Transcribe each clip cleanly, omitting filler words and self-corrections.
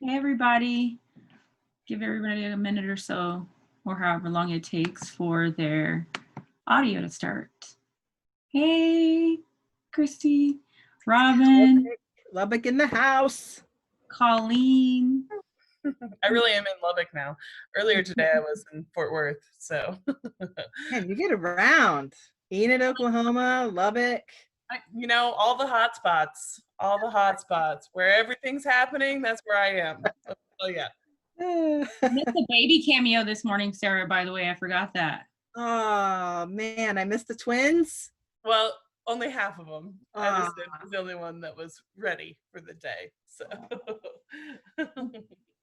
Hey everybody, give everybody a minute or so, or however long it takes for their audio to start. Hey, Christy, Robin, Lubbock in the house. Colleen. I really am in Lubbock now. Earlier today I was in Fort Worth, so. Man, you get around. Enid, Oklahoma, Lubbock. All the hot spots where everything's happening, that's where I am. Oh yeah. I missed the baby cameo this morning, Sarah, by the way. I forgot that. Oh, man, I missed the twins. Well, only half of them. Edison was the only one that was ready for the day. So.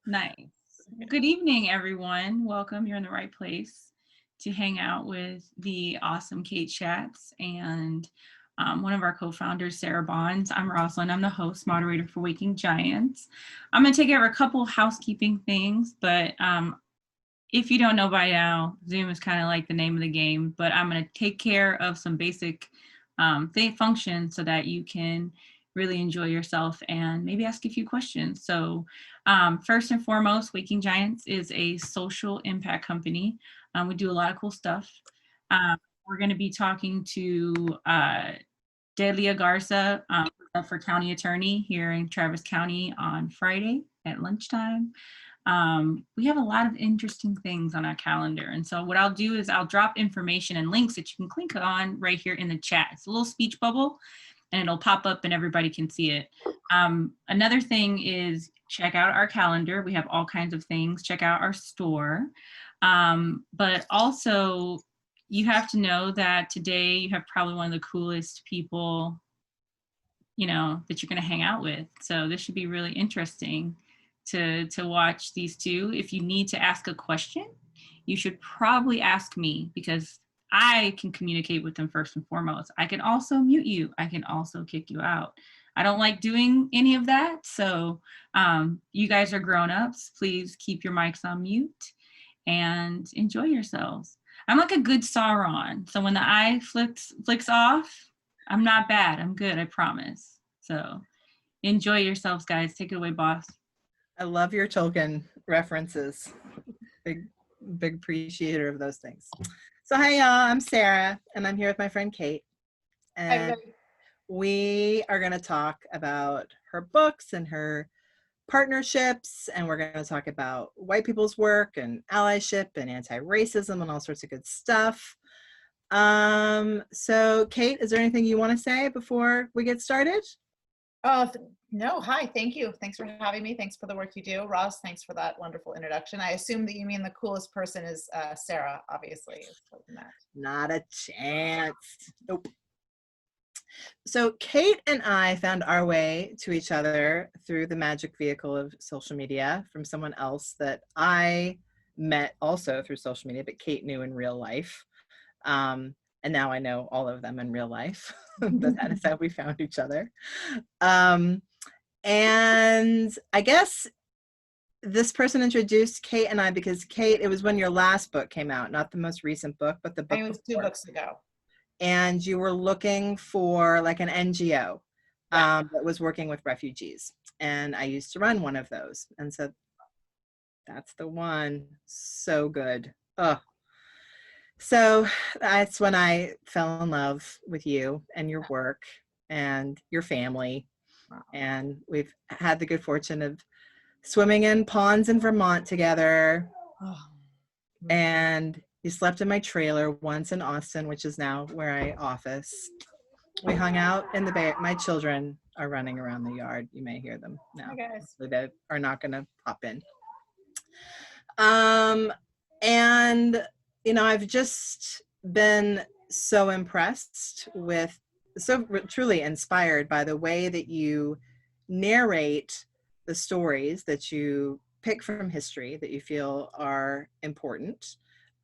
Nice. Good evening, everyone. Welcome. You're in the right place to hang out with the awesome Kate Schatz and one of our co-founders, Sarah Bonds. I'm Rosalind. I'm the host, moderator for Waking Giants. I'm going to take care of a couple housekeeping things, but if you don't know by now, Zoom is kind of like the name of the game, but I'm going to take care of some basic functions so that you can really enjoy yourself and maybe ask a few questions. So first and foremost, Waking Giants is a social impact company. We do a lot of cool stuff. We're going to be talking to Delia Garza, for county attorney here in Travis County on Friday at lunchtime. We have a lot of interesting things on our calendar. And so what I'll do is I'll drop information and links that you can click on right here in the chat. It's a little speech bubble and it'll pop up and everybody can see it. Another thing is check out our calendar. We have all kinds of things. Check out our store. But also you have to know that today you have probably one of the coolest people, that you're going to hang out with. So this should be really interesting to watch these two. If you need to ask a question, you should probably ask me because I can communicate with them first and foremost. I can also mute you. I can also kick you out. I don't like doing any of that. So you guys are grown-ups. Please keep your mics on mute and enjoy yourselves. I'm like a good Sauron. So when the eye flicks off, I'm not bad. I'm good, I promise. So enjoy yourselves, guys. Take it away, boss. I love your Tolkien references. Big appreciator of those things. So hi y'all, I'm Sarah and I'm here with my friend Kate. And we are going to talk about her books and her partnerships, and we're going to talk about white people's work and allyship and anti-racism and all sorts of good stuff. So Kate, is there anything you want to say before we get started? No, hi, thank you. Thanks for having me. Thanks for the work you do. Ross, thanks for that wonderful introduction. I assume that you mean the coolest person is Sarah, obviously. Not a chance. Nope. So Kate and I found our way to each other through the magic vehicle of social media from someone else that I met also through social media, but Kate knew in real life. And now I know all of them in real life. That is how we found each other. And I guess this person introduced Kate and I because Kate, it was when your last book came out, not the most recent book, but the book it was before. 2 books ago. And you were looking for like an NGO that was working with refugees. And I used to run one of those. And so that's the one. So good. Oh. So that's when I fell in love with you and your work and your family. Wow. And we've had the good fortune of swimming in ponds in Vermont together. Oh. And you slept in my trailer once in Austin, which is now where I office. We hung out in the bay. My children are running around the yard. You may hear them now. Hi guys. They are not going to pop in. And I've just been so impressed with, so truly inspired by the way that you narrate the stories that you pick from history that you feel are important.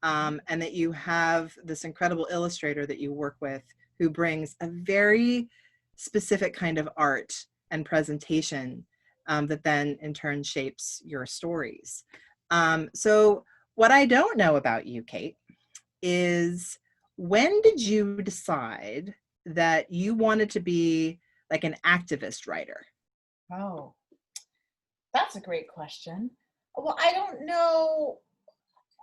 And that you have this incredible illustrator that you work with who brings a very specific kind of art and presentation that then in turn shapes your stories. So what I don't know about you, Kate, is when did you decide that you wanted to be like an activist writer? Oh, That's a great question. Well, I don't know.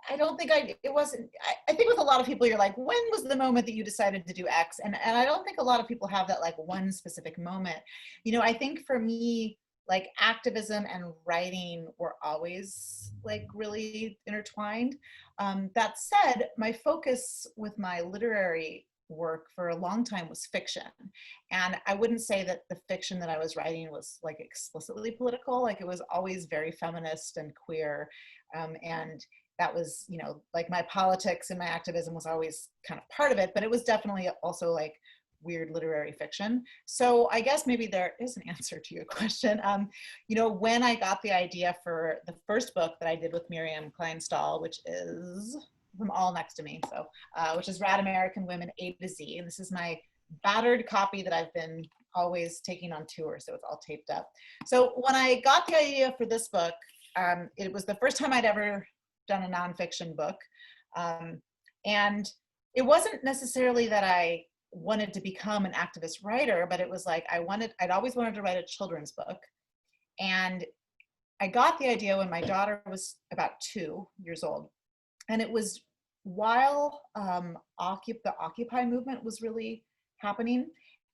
I don't think it wasn't, I think with a lot of people, you're like, when was the moment that you decided to do X? And I don't think a lot of people have that like one specific moment. You know, I think for me, like activism and writing were always like really intertwined. That said, my focus with my literary work for a long time was fiction. And I wouldn't say that the fiction that I was writing was like explicitly political, like it was always very feminist and queer. And that was, you know, like my politics and my activism was always kind of part of it, but it was definitely also like weird literary fiction. So I guess maybe there is an answer to your question. You know, when I got the idea for the first book that I did with Miriam Kleinstahl, which is from all next to me, so which is Rad American Women A-Z, and this is my battered copy that I've been always taking on tour, so it's all taped up. So when I got the idea for this book, it was the first time I'd ever done a nonfiction book. And it wasn't necessarily that I wanted to become an activist writer, but it was like I'd always wanted to write a children's book. And I got the idea when my daughter was about 2 years old. And it was while the Occupy movement was really happening.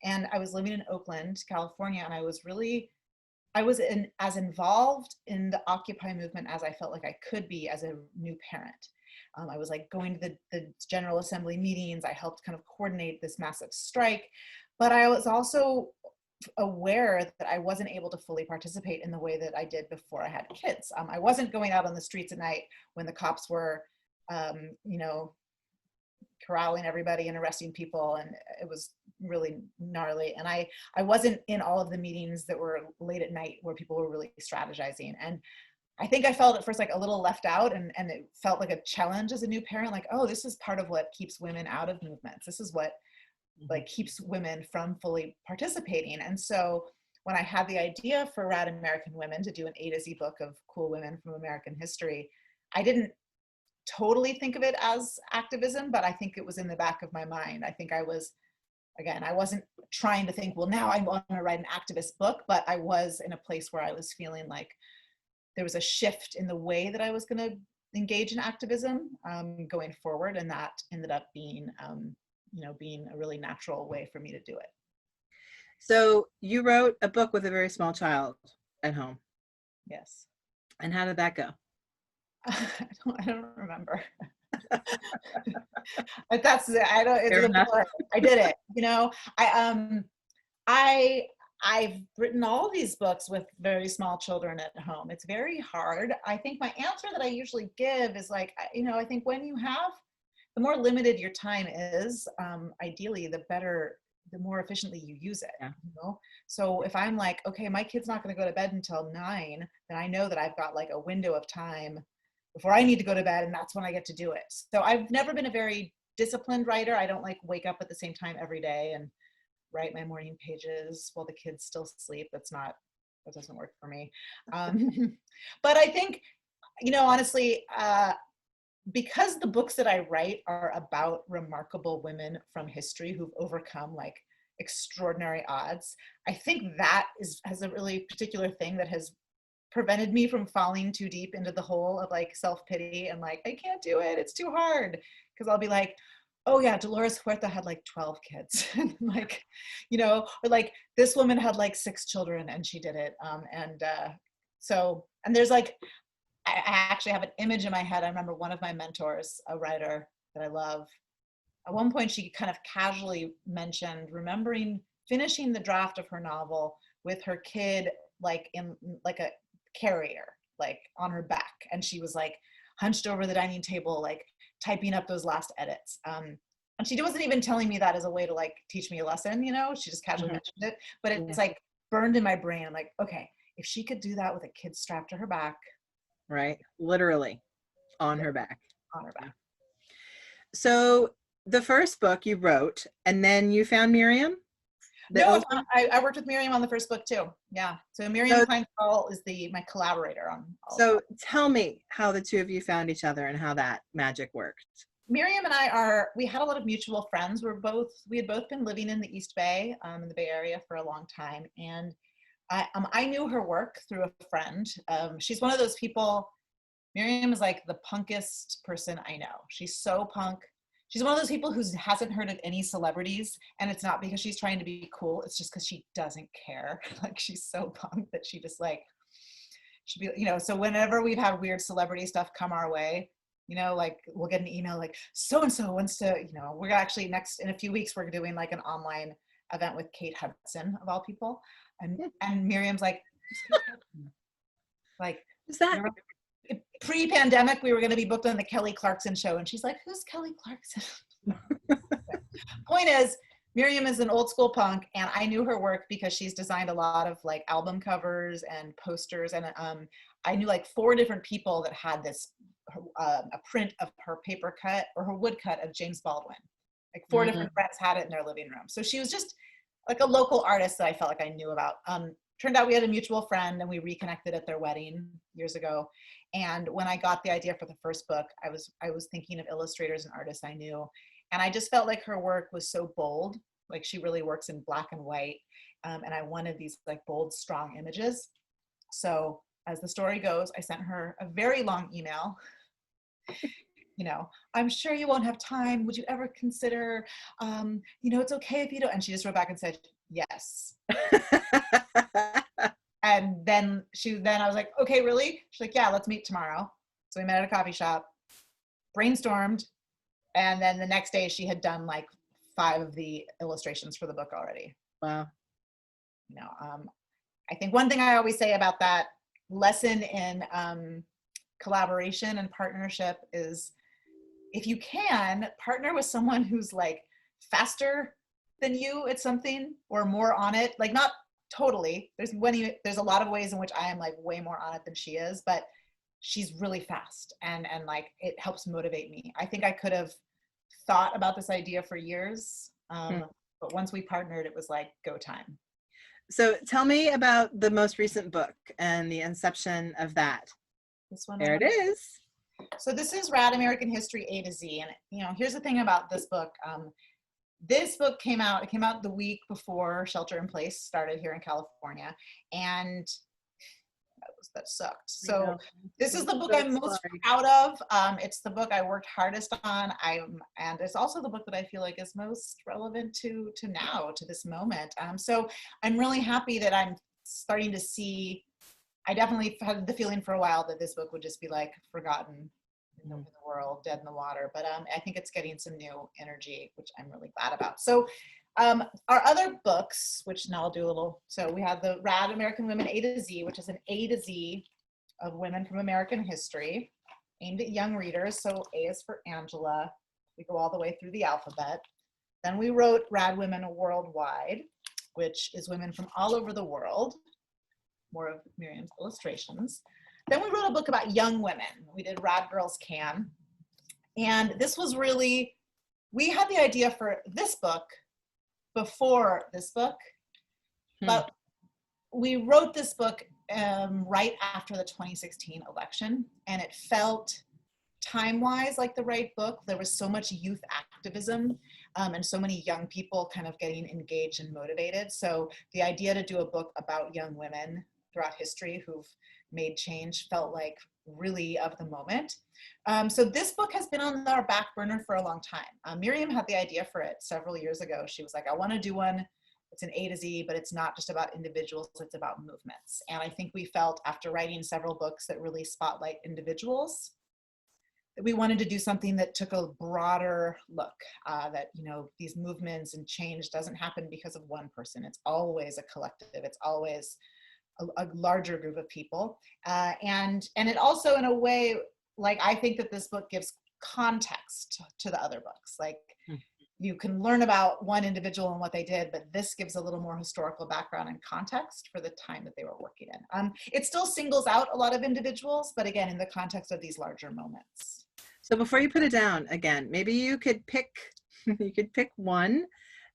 And I was living in Oakland, California, and I was as involved in the Occupy movement as I felt like I could be as a new parent. I was like going to the General Assembly meetings. I helped kind of coordinate this massive strike, but I was also aware that I wasn't able to fully participate in the way that I did before I had kids. I wasn't going out on the streets at night when the cops were, you know, corralling everybody and arresting people, and it was really gnarly. And I wasn't in all of the meetings that were late at night where people were really strategizing. And I think I felt at first like a little left out, and it felt like a challenge as a new parent, like, oh, this is part of what keeps women out of movements. This is what like keeps women from fully participating. And so when I had the idea for Rad American Women to do an A-Z book of cool women from American history, I didn't totally think of it as activism, but I think it was in the back of my mind. I think I wasn't trying to think, well, now I want to write an activist book, but I was in a place where I was feeling like there was a shift in the way that I was going to engage in activism going forward. And that ended up being, you know, being a really natural way for me to do it. So you wrote a book with a very small child at home. Yes. And how did that go? I don't remember. But that's it. I did it. You know, I've written all these books with very small children at home. It's very hard. I think my answer that I usually give is like, you know, I think when you have, the more limited your time is, ideally, the better, the more efficiently you use it. Yeah. You know? So if I'm like, okay, my kid's not going to go to bed until 9, then I know that I've got like a window of time before I need to go to bed, and that's when I get to do it. So I've never been a very disciplined writer. I don't like wake up at the same time every day and write my morning pages while the kids still sleep. That doesn't work for me. But I think, you know, honestly, because the books that I write are about remarkable women from history who've overcome like extraordinary odds, I think that has a really particular thing that has prevented me from falling too deep into the hole of like self-pity and like, I can't do it, it's too hard. Because I'll be like, oh yeah, Dolores Huerta had like 12 kids. And like, you know, or like this woman had like 6 children and she did it. And there's like, I actually have an image in my head. I remember one of my mentors, a writer that I love, at one point she kind of casually mentioned finishing the draft of her novel with her kid like in like a carrier, like on her back. And she was like hunched over the dining table, like typing up those last edits. And she wasn't even telling me that as a way to like teach me a lesson, you know, she just casually mentioned it, but it's like burned in my brain. I'm like, okay, if she could do that with a kid strapped to her back. Right. Literally on her back. On her back. So the first book you wrote, and then you found Miriam? No, I worked with Miriam on the first book too. Yeah. So Miriam Kleinstahl is my collaborator on all. So tell me how the two of you found each other and how that magic worked. Miriam and we had a lot of mutual friends. We had both been living in the East Bay, in the Bay Area for a long time. And I knew her work through a friend. She's one of those people. Miriam is like the punkest person I know. She's so punk. She's one of those people who hasn't heard of any celebrities, and it's not because she's trying to be cool. It's just because she doesn't care. Like, she's so punk that she just like, she'd be, you know, so whenever we've had weird celebrity stuff come our way, you know, like we'll get an email like, so-and-so wants to, you know, we're actually in a few weeks, we're doing like an online event with Kate Hudson of all people. And Miriam's like, like, Is that? Pre-pandemic, we were going to be booked on the Kelly Clarkson show. And she's like, who's Kelly Clarkson? Point is, Miriam is an old school punk, and I knew her work because she's designed a lot of like album covers and posters. And I knew like 4 different people that had this, a print of her paper cut or her wood cut of James Baldwin. Like 4 different friends had it in their living room. So she was just like a local artist that I felt like I knew about. Turned out we had a mutual friend, and we reconnected at their wedding years ago. And when I got the idea for the first book, I was thinking of illustrators and artists I knew. And I just felt like her work was so bold. Like, she really works in black and white. And I wanted these like bold, strong images. So as the story goes, I sent her a very long email. You know, I'm sure you won't have time. Would you ever consider, you know, it's okay if you don't. And she just wrote back and said, yes. And then I was like, okay, really? She's like, yeah, let's meet tomorrow. So we met at a coffee shop, brainstormed. And then the next day she had done like 5 of the illustrations for the book already. Wow. You know, I think one thing I always say about that lesson in collaboration and partnership is, if you can, partner with someone who's like faster than you at something or more on it. Like, not totally. There's a lot of ways in which I am like way more on it than she is, but she's really fast, and like it helps motivate me. I think I could have thought about this idea for years, but once we partnered, it was like go time. So tell me about the most recent book and the inception of that. This one. There it is. So this is Rad American History A-Z. And, you know, here's the thing about this book. This book came out the week before Shelter in Place started here in California. And that sucked. So this is the book I'm most proud of. It's the book I worked hardest on. And it's also the book that I feel like is most relevant to now, to this moment. So I'm really happy that I'm starting to see. I definitely had the feeling for a while that this book would just be like forgotten in the world, dead in the water. But I think it's getting some new energy, which I'm really glad about. So our other books, which now I'll do a little, so we have the Rad American Women A to Z, which is an A to Z of women from American history, aimed at young readers. So A is for Angela. We go all the way through the alphabet. Then we wrote Rad Women Worldwide, which is women from all over the world. More of Miriam's illustrations. Then we wrote a book about young women. We did Rad Girls Can. And this was really, we had the idea for this book before this book, but we wrote this book right after the 2016 election, and it felt time-wise like the right book. There was so much youth activism and so many young people kind of getting engaged and motivated. So the idea to do a book about young women throughout history who've made change felt like really of the moment. So this book has been on our back burner for a long time. Miriam had the idea for it several years ago. She was like, I want to do one. It's an A to Z, but it's not just about individuals, it's about movements. And I think we felt after writing several books that really spotlight individuals, that we wanted to do something that took a broader look, that, you know, these movements and change doesn't happen because of one person. It's always a collective. It's always a larger group of people. And it also, in a way, like, I think that this book gives context to the other books. Like, you can learn about one individual and what they did, but this gives a little more historical background and context for the time that they were working in. It still singles out a lot of individuals, but again, in the context of these larger moments. So before you put it down again, maybe you could pick one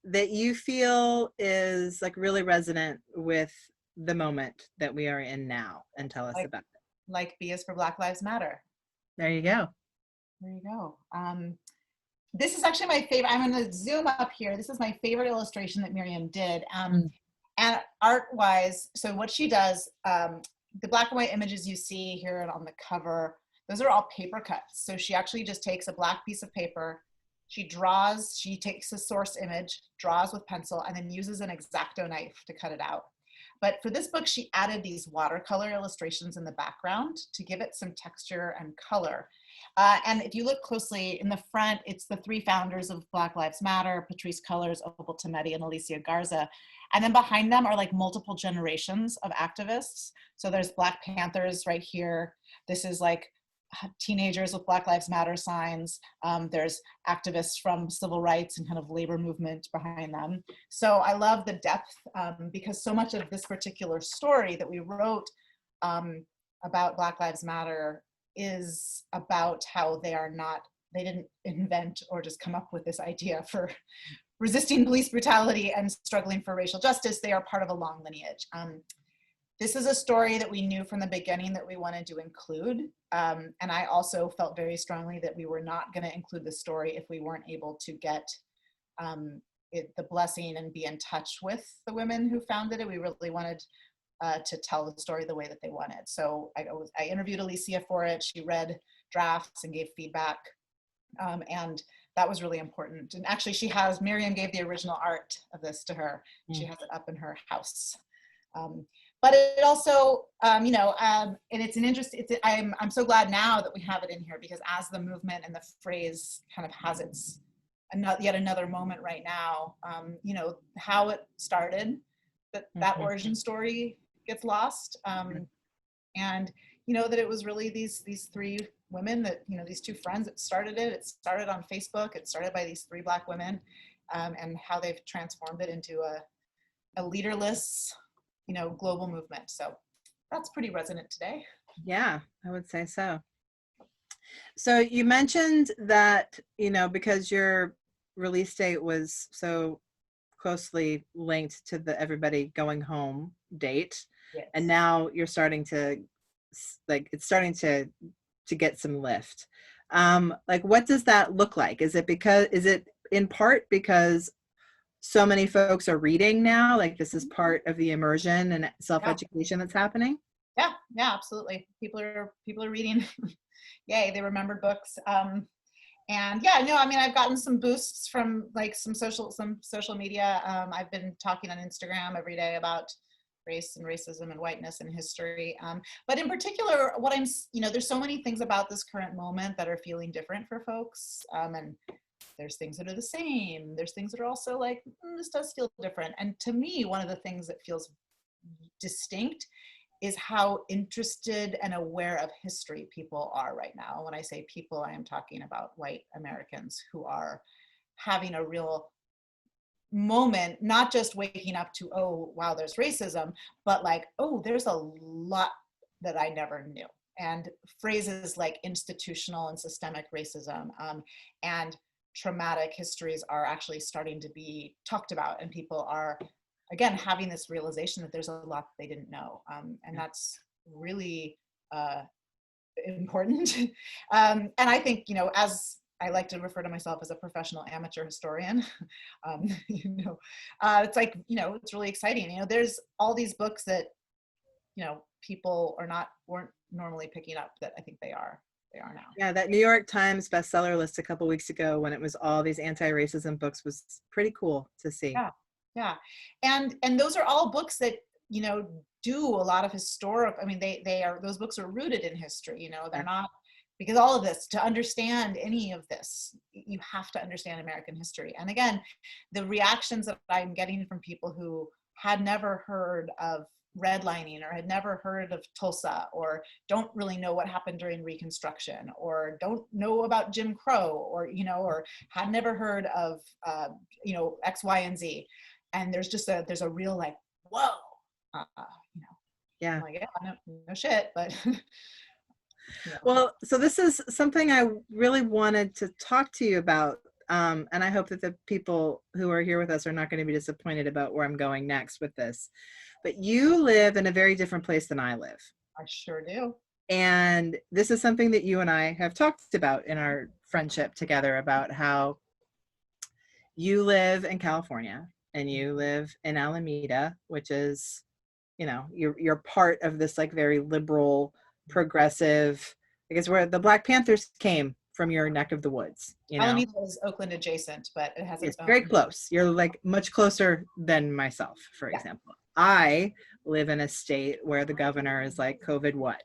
that you feel is like really resonant with the moment that we are in now, and tell us about it. Like B is for Black Lives Matter. There you go. There you go. This is actually my favorite. I'm going to zoom up here. This is my favorite illustration that Miriam did. And art-wise, so what she does, the black and white images you see here on the cover, those are all paper cuts. So she actually just takes a black piece of paper, she takes a source image, draws with pencil, and then uses an X-Acto knife to cut it out. But for this book, she added these watercolor illustrations in the background to give it some texture and color. And if you look closely in the front, it's the three founders of Black Lives Matter, Patrisse Cullors, Opal Tometi, and Alicia Garza. And then behind them are like multiple generations of activists. So there's Black Panthers right here. This is like teenagers with Black Lives Matter signs. There's activists from civil rights and kind of labor movement behind them. So I love the depth because so much of this particular story that we wrote about Black Lives Matter is about how they didn't invent or just come up with this idea for resisting police brutality and struggling for racial justice. They are part of a long lineage. This is a story that we knew from the beginning that we wanted to include. And I also felt very strongly that we were not going to include the story if we weren't able to get the blessing and be in touch with the women who founded it. We really wanted to tell the story the way that they wanted. So I interviewed Alicia for it. She read drafts and gave feedback. And that was really important. And actually Miriam gave the original art of this to her. She has it up in her house. But it also, and it's an interest, I'm so glad now that we have it in here, because as the movement and the phrase kind of has yet another moment right now, how it started, that origin story gets lost. And that it was really these three women that, these two friends that started it. It started on Facebook. It started by these three Black women, and how they've transformed it into a leaderless, global movement. So that's pretty resonant today. Yeah, I would say so. So you mentioned that, because your release date was so closely linked to the everybody going home date, yes. And now you're starting to, it's starting to get some lift. What does that look like? Is it in part because so many folks are reading now, this is part of the immersion and self-education that's happening? Yeah, absolutely. People are reading. Yay, they remembered books. And yeah, no, I've gotten some boosts from some social media. I've been talking on Instagram every day about race and racism and whiteness and history. But in particular, there's so many things about this current moment that are feeling different for folks. And there's things that are the same. There's things that are also this does feel different. And to me, one of the things that feels distinct is how interested and aware of history people are right now. When I say people, I am talking about white Americans who are having a real moment, not just waking up to, oh, wow, there's racism, but oh, there's a lot that I never knew. And phrases like institutional and systemic racism and traumatic histories are actually starting to be talked about, and people are, again, having this realization that there's a lot they didn't know. And that's really important. And I think, as I like to refer to myself as a professional amateur historian, it's it's really exciting. There's all these books that, people weren't normally picking up that I think they are now. Yeah, that New York Times bestseller list a couple weeks ago, when it was all these anti-racism books, was pretty cool to see. Yeah. And those are all books that, do a lot of those books are rooted in history, they're not, because all of this, to understand any of this, you have to understand American history. And again, the reactions that I'm getting from people who had never heard of redlining or had never heard of Tulsa, or don't really know what happened during Reconstruction, or don't know about Jim Crow, or or had never heard of X, Y, and Z, and there's a real whoa, yeah, no shit, but well, so this is something I really wanted to talk to you about, and I hope that the people who are here with us are not going to be disappointed about where I'm going next with this. But you live in a very different place than I live. I sure do. And this is something that you and I have talked about in our friendship together, about how you live in California and you live in Alameda, which is, you know, you're part of this like very liberal, progressive, I guess where the Black Panthers came from, your neck of the woods, you know. Alameda is Oakland adjacent, but it has its It's own. very close. You're like much closer than myself, for example. I live in a state where the governor is like, COVID what?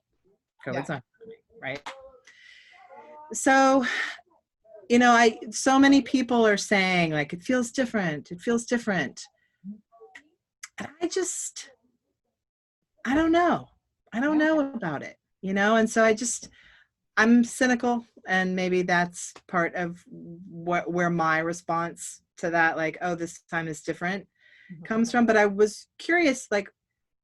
COVID's not coming, right? So, you know, so many people are saying like, it feels different. It feels different. And I don't know. I don't know about it, you know? And so I'm cynical, and maybe that's part of where my response to that, like, oh, this time is different, comes from. But I was curious, like,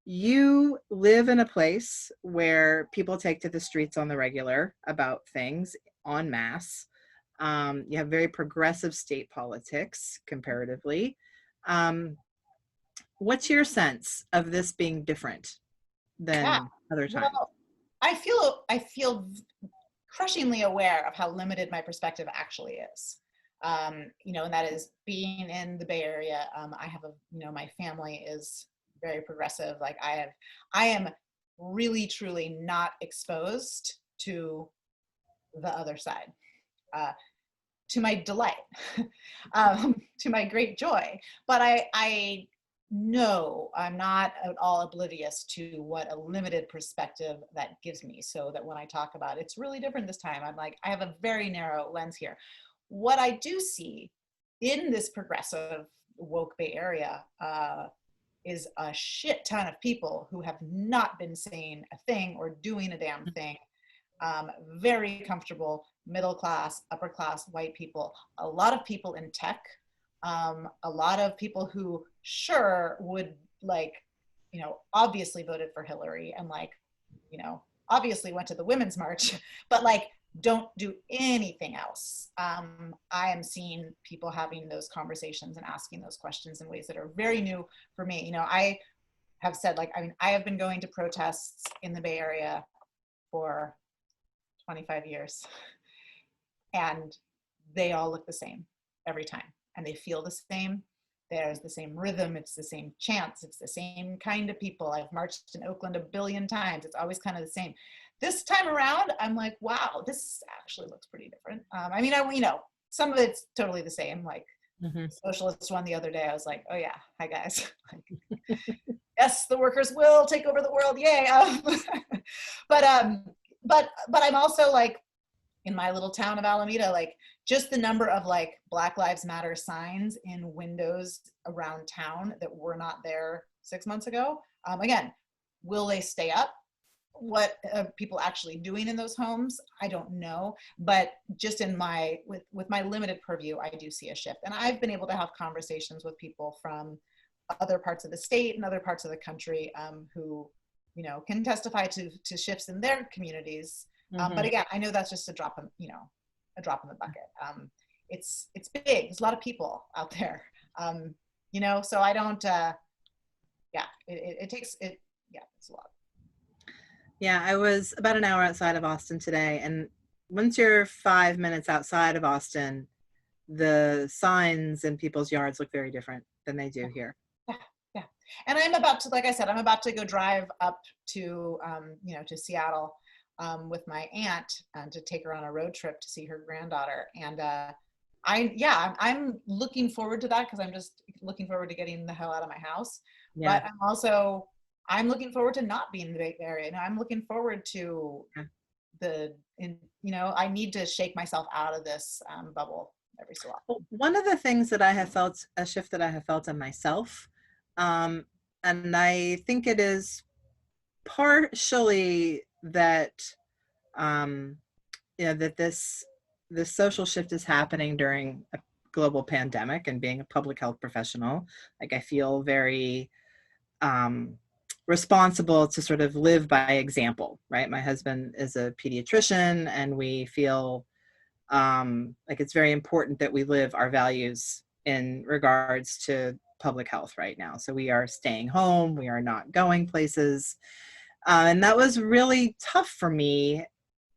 you live in a place where people take to the streets on the regular about things en masse. You have very progressive state politics comparatively. What's your sense of this being different than other times? Well, I feel crushingly aware of how limited my perspective actually is. You know, and that is being in the Bay Area. I have my family is very progressive. Like I am really, truly not exposed to the other side, to my delight, to my great joy. But I know I'm not at all oblivious to what a limited perspective that gives me, so that when I talk about it's really different this time, I'm like, I have a very narrow lens here. What I do see in this progressive woke Bay Area is a shit ton of people who have not been saying a thing or doing a damn thing. Very comfortable, middle class, upper class, white people, a lot of people in tech, a lot of people who sure would, like, you know, obviously voted for Hillary and, like, you know, obviously went to the Women's March, but like don't do anything else. I am seeing people having those conversations and asking those questions in ways that are very new for me. You know, I have said, like, I mean, I have been going to protests in the Bay Area for 25 years, and they all look the same every time, and they feel the same. There's the same rhythm, it's the same chants, it's the same kind of people. I've marched in Oakland a billion times. It's always kind of the same. This time around, I'm like, wow, this actually looks pretty different. I mean, you know, some of it's totally the same. Like, socialist one the other day, I was like, oh yeah, hi guys. Like, yes, the workers will take over the world, yay. But I'm also like, in my little town of Alameda, like just the number of like Black Lives Matter signs in windows around town that were not there 6 months ago. Again, will they stay up? What are people actually doing in those homes? I don't know, but just in with my limited purview, I do see a shift. And I've been able to have conversations with people from other parts of the state and other parts of the country who, you know, can testify to shifts in their communities. But again, I know that's just a drop in the bucket. It's big. There's a lot of people out there, you know, so I don't, it takes, it's a lot. Yeah, I was about an hour outside of Austin today, and once you're 5 minutes outside of Austin, the signs in people's yards look very different than they do here. Yeah. And I'm about to, like I said, I'm about to go drive up to, you know, to Seattle with my aunt to take her on a road trip to see her granddaughter. And I'm looking forward to that, because I'm just looking forward to getting the hell out of my house. Yeah. But I'm looking forward to not being in the Bay Area. And I'm looking forward to you know, I need to shake myself out of this bubble every so often. One of the things that I have felt, a shift that I have felt in myself, and I think it is partially that, you know, that this social shift is happening during a global pandemic, and being a public health professional, like I feel very responsible to sort of live by example, right? My husband is a pediatrician, and we feel like it's very important that we live our values in regards to public health right now. So we are staying home, we are not going places. And that was really tough for me.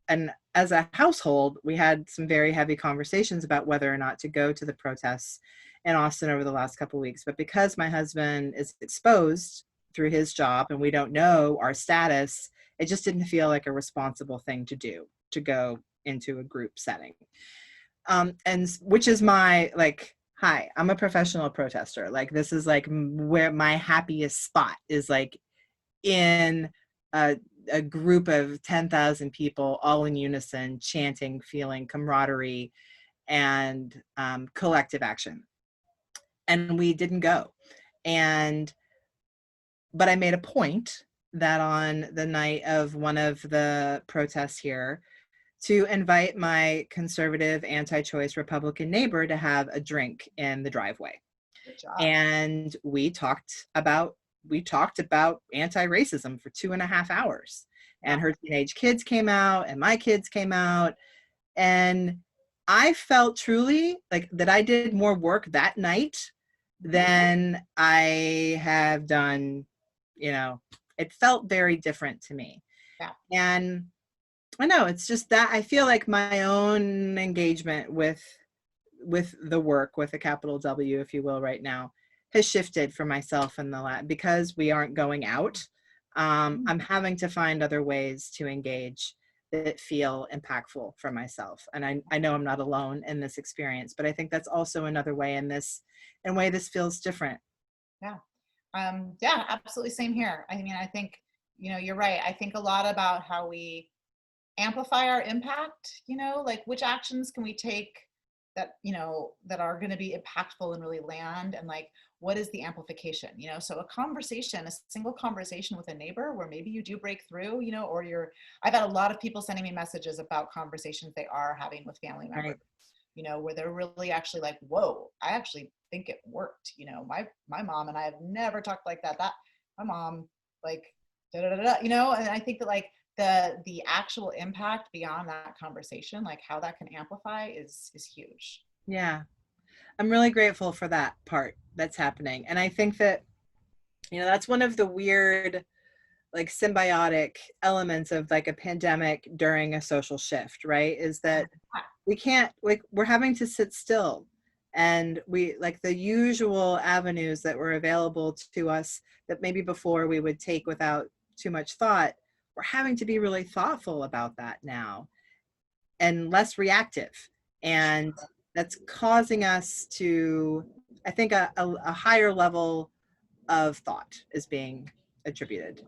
And as a household, we had some very heavy conversations about whether or not to go to the protests. in Austin over the last couple of weeks. But because my husband is exposed through his job and we don't know our status, it just didn't feel like a responsible thing to do, to go into a group setting. And which is my, like, hi, I'm a professional protester. Like, this is like where my happiest spot is, like in a group of 10,000 people all in unison, chanting, feeling camaraderie and collective action. And we didn't go. But I made a point that on the night of one of the protests here to invite my conservative, anti-choice Republican neighbor to have a drink in the driveway. Good job. And we talked about anti-racism for 2.5 hours. And her teenage kids came out and my kids came out. And I felt truly like that I did more work that night than I have done, it felt very different to me. Yeah. And I know it's just that I feel like my own engagement with the work, with a capital W, if you will, right now, has shifted for myself in the lab because we aren't going out. I'm having to find other ways to engage that feel impactful for myself. And I know I'm not alone in this experience, but I think that's also another way this feels different. Yeah. Yeah, absolutely. Same here. I mean, I think, you're right. I think a lot about how we amplify our impact, like which actions can we take that, that are going to be impactful and really land, and like, what is the amplification, so a single conversation with a neighbor where maybe you do break through, or I've had a lot of people sending me messages about conversations they are having with family members, right. Where they're really actually like, whoa, I actually think it worked. My mom and I have never talked like that. My mom, like, and I think that like the actual impact beyond that conversation, like how that can amplify is huge. Yeah. I'm really grateful for that part that's happening. And I think that, that's one of the weird, like symbiotic elements of like a pandemic during a social shift, right? Is that we can't, like, we're having to sit still, and we, like, the usual avenues that were available to us that maybe before we would take without too much thought, we're having to be really thoughtful about that now and less reactive. And that's causing us to, I think, a higher level of thought is being attributed.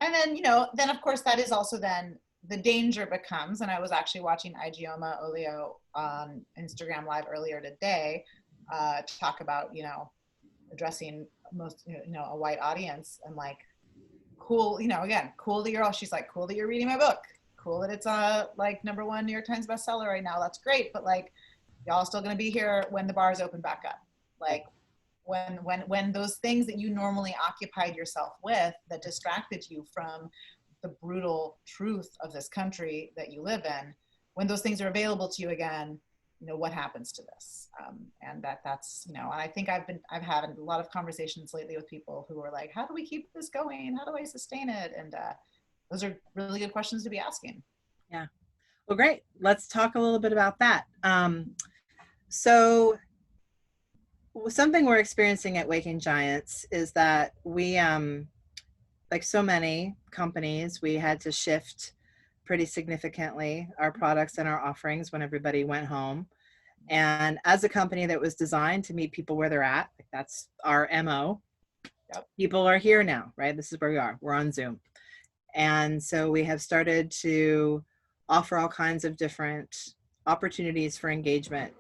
And then, then of course that is also then the danger becomes, and I was actually watching Igioma Olio on Instagram Live earlier today, talk about, addressing most, a white audience, and like, cool, again, cool that she's like, cool that you're reading my book. Cool that it's like #1 New York Times bestseller right now. That's great. But like, y'all still going to be here when the bars open back up. Like when those things that you normally occupied yourself with that distracted you from the brutal truth of this country that you live in, when those things are available to you again, what happens to this? And that's, and I think I've had a lot of conversations lately with people who are like, how do we keep this going? How do I sustain it? And those are really good questions to be asking. Yeah. Well, great. Let's talk a little bit about that. So something we're experiencing at Waking Giants is that we, like so many companies, we had to shift pretty significantly our products and our offerings when everybody went home. And as a company that was designed to meet people where they're at, like that's our MO, Yep. People are here now, right? This is where we are. We're on Zoom. And so we have started to offer all kinds of different opportunities for engagement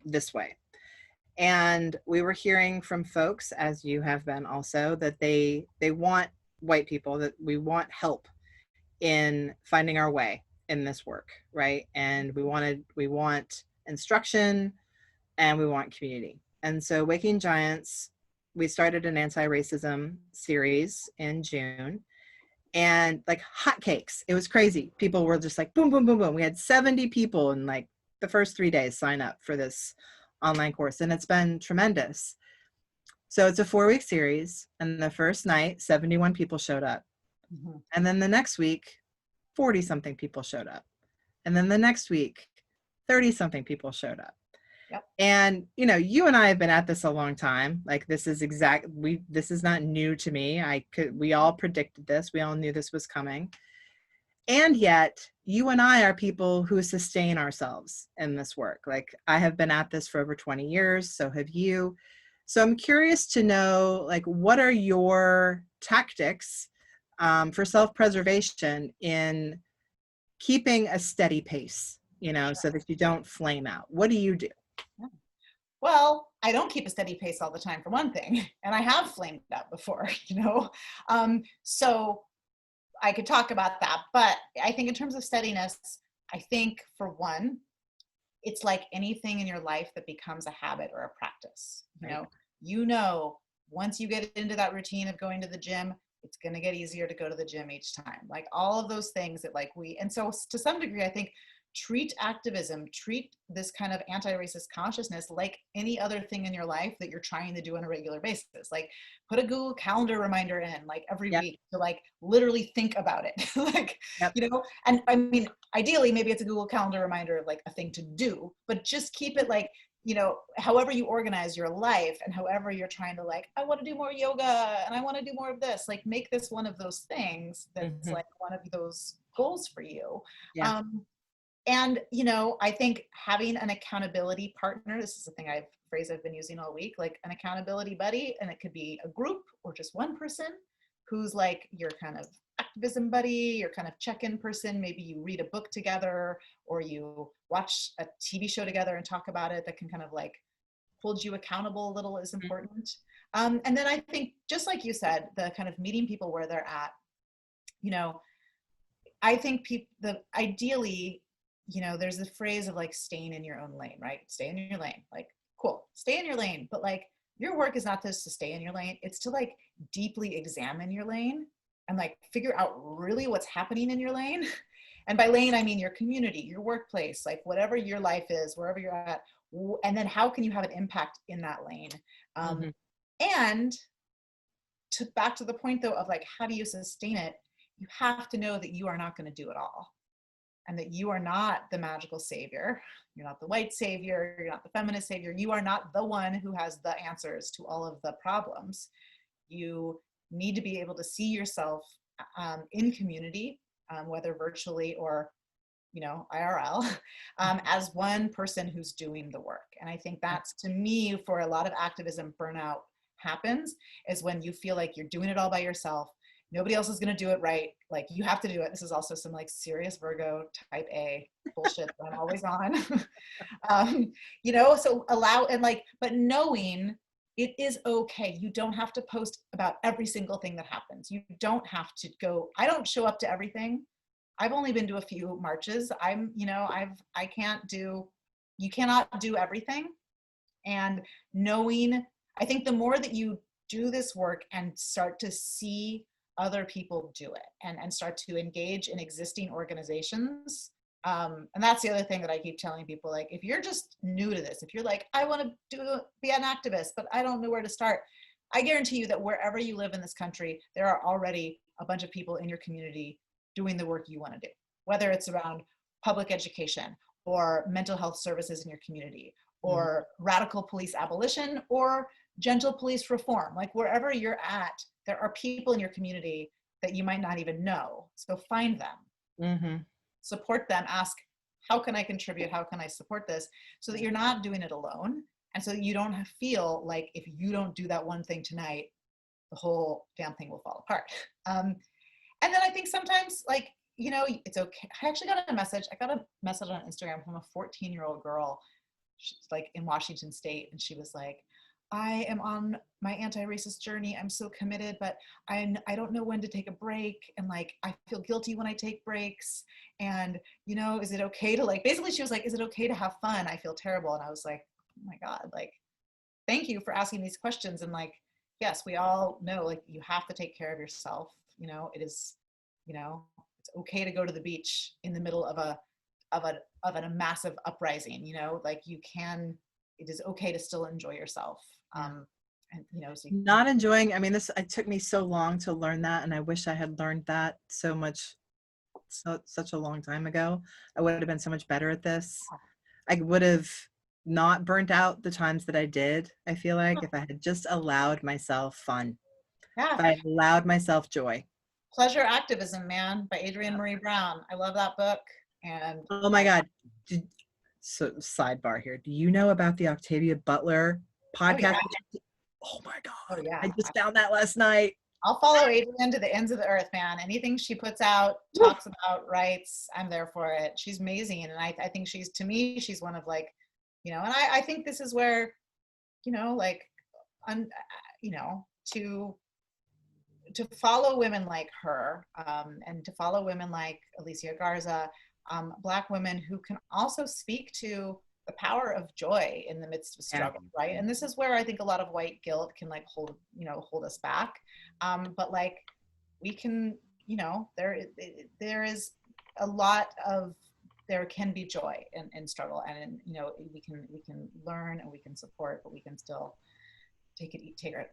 this way. And we were hearing from folks, as you have been also, that they want white people, that we want help in finding our way in this work, right? And we want instruction and we want community. And so Waking Giants, we started an anti-racism series in June, and like hotcakes, it was crazy. People were just like, boom, boom, boom, boom. We had 70 people in like the first 3 days sign up for this online course, and it's been tremendous. So it's a 4-week series, and the first night, 71 people showed up. Mm-hmm. And then the next week, 40 something people showed up. And then the next week, 30 something people showed up. Yep. And, you know, you and I have been at this a long time. Like this is this is not new to me. We all predicted this. We all knew this was coming. And yet you and I are people who sustain ourselves in this work. Like I have been at this for over 20 years. So have you. So I'm curious to know, like, what are your tactics for self-preservation in keeping a steady pace, you know, so that you don't flame out? What do you do? Well, I don't keep a steady pace all the time, for one thing, and I have flamed out before, you know. So I could talk about that, but I think in terms of steadiness, I think for one, it's like anything in your life that becomes a habit or a practice. You know, once you get into that routine of going to the gym, it's going to get easier to go to the gym each time. Like all of those things that and so to some degree, I think treat activism, treat this kind of anti-racist consciousness like any other thing in your life that you're trying to do on a regular basis. Like put a Google Calendar reminder in like every week to like literally think about it. Like, you know, and I mean, ideally, maybe it's a Google Calendar reminder of like a thing to do, but just keep it like, you know, however you organize your life and however you're trying to like, I want to do more yoga and I want to do more of this, like make this one of those things that's like one of those goals for you. And, you know, I think having an accountability partner, this is a phrase I've been using all week, like an accountability buddy, and it could be a group or just one person who's like your kind of activism buddy, your kind of check-in person. Maybe you read a book together or you watch a TV show together and talk about it, that can kind of like hold you accountable a little is important. And then I think, just like you said, the kind of meeting people where they're at, you know, I think ideally, you know, there's the phrase of like staying in your own lane, right? Stay in your lane. Like, cool, stay in your lane. But like your work is not just to stay in your lane. It's to like deeply examine your lane and like figure out really what's happening in your lane. And by lane, I mean your community, your workplace, like whatever your life is, wherever you're at. And then how can you have an impact in that lane? And back to the point though of like, how do you sustain it? You have to know that you are not going to do it all. And that you are not the magical savior. You're not the white savior. You're not the feminist savior. You are not the one who has the answers to all of the problems. You need to be able to see yourself in community, whether virtually or, you know, IRL, as one person who's doing the work. And I think that's, to me, for a lot of activism, burnout happens is when you feel like you're doing it all by yourself. Nobody else is going to do it right. Like you have to do it. This is also some like serious Virgo type A bullshit that I'm always on. You know, so but knowing it is okay. You don't have to post about every single thing that happens. You don't have to go. I don't show up to everything. I've only been to a few marches. You cannot do everything. And knowing, I think the more that you do this work and start to see other people do it and start to engage in existing organizations. And that's the other thing that I keep telling people, like, if you're just new to this, if you're like, I want to be an activist, but I don't know where to start, I guarantee you that wherever you live in this country, there are already a bunch of people in your community doing the work you want to do, whether it's around public education or mental health services in your community or radical police abolition or gentle police reform. Like wherever you're at, there are people in your community that you might not even know. So find them, support them, ask, how can I contribute? How can I support this? So that you're not doing it alone. And so you don't feel like if you don't do that one thing tonight, the whole damn thing will fall apart. And then I think sometimes, like, you know, it's okay. I actually got a message. I got a message on Instagram from a 14-year-old girl. She's like in Washington State. And she was like, I am on my anti-racist journey. I'm so committed, but I don't know when to take a break. And like, I feel guilty when I take breaks. And, you know, is it okay to like, basically she was like, is it okay to have fun? I feel terrible. And I was like, oh my God, like, thank you for asking these questions. And like, yes, we all know, like, you have to take care of yourself. You know, it is, you know, it's okay to go to the beach in the middle of a massive uprising, you know, like it is okay to still enjoy yourself. And, you know, so not enjoying, I mean, it took me so long to learn that. And I wish I had learned that such a long time ago. I would have been so much better at this. I would have not burnt out the times that I did. I feel like if I had just allowed myself fun, if Yeah. I had allowed myself joy. Pleasure Activism, man, by Adrienne Marie Brown. I love that book. And Oh my God. So sidebar here. Do you know about the Octavia Butler podcast? Oh my God. Oh yeah. I just found that last night. I'll follow Adrienne to the ends of the earth, man. Anything she puts out, talks about, writes, I'm there for it. She's amazing. And I think she's, to me, she's one of like, you know, and I think this is where, you know, like, you know, to follow women like her, and to follow women like Alicia Garza, Black women who can also speak to the power of joy in the midst of struggle, right? And this is where I think a lot of white guilt can like hold us back. But like we can, you know, there is a lot of, there can be joy in struggle, and you know, we can learn and we can support, but we can still take it easy on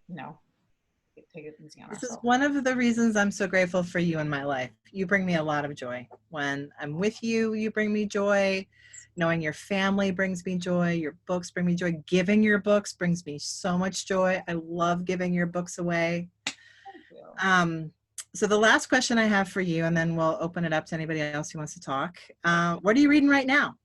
ourselves. This is one of the reasons I'm so grateful for you in my life. You bring me a lot of joy. When I'm with you, you bring me joy. Knowing your family brings me joy. Your books bring me joy. Giving your books brings me so much joy. I love giving your books away. Thank you. So the last question I have for you, and then we'll open it up to anybody else who wants to talk. What are you reading right now?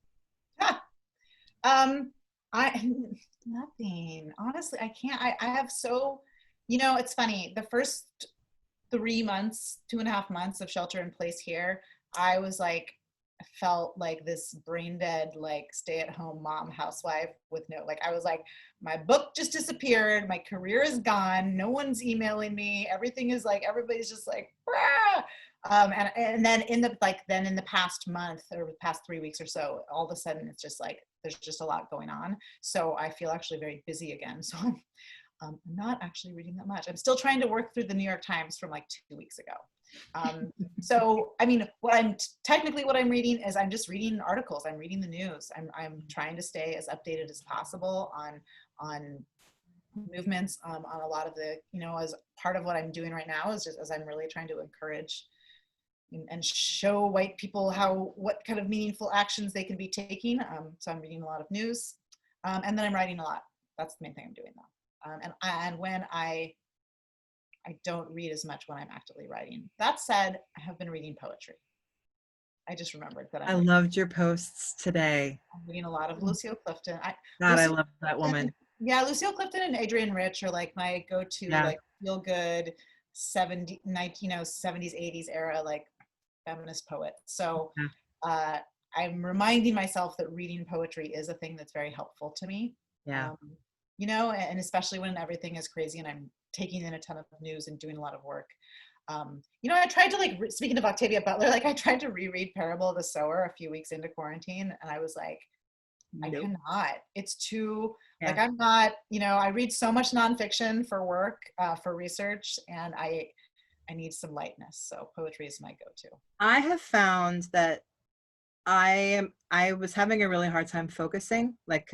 Nothing. Honestly, I can't. I have so, you know, it's funny. The first 3 months, 2.5 months of shelter in place here, I was like, I felt like this brain dead, like stay at home mom, housewife with no, like, I was like, my book just disappeared. My career is gone. No one's emailing me. Everything is like, everybody's just like, ah! And then in the past month or past 3 weeks or so, all of a sudden it's just like, there's just a lot going on. So I feel actually very busy again. So I'm not actually reading that much. I'm still trying to work through the New York Times from like 2 weeks ago. So, I mean, what I'm reading is I'm just reading articles. I'm reading the news. I'm trying to stay as updated as possible on movements, on a lot of the, you know, as part of what I'm doing right now is just as I'm really trying to encourage and show white people what kind of meaningful actions they can be taking. So I'm reading a lot of news, and then I'm writing a lot. That's the main thing I'm doing now. And when I don't read as much when I'm actively writing. That said, I have been reading poetry. I just remembered that I loved your posts today. I'm reading a lot of Lucille Clifton. I love that woman. Yeah, Lucille Clifton and Adrienne Rich are like my go-to, like feel good 70s, 80s era, like feminist poet. So I'm reminding myself that reading poetry is a thing that's very helpful to me. Yeah. You know, and especially when everything is crazy and I'm taking in a ton of news and doing a lot of work. You know, I tried to speaking of Octavia Butler, like I tried to reread Parable of the Sower a few weeks into quarantine, and I was like, I cannot. It's too, like, I'm not, you know, I read so much nonfiction for work, for research, and I need some lightness. So poetry is my go-to. I have found that I was having a really hard time focusing, like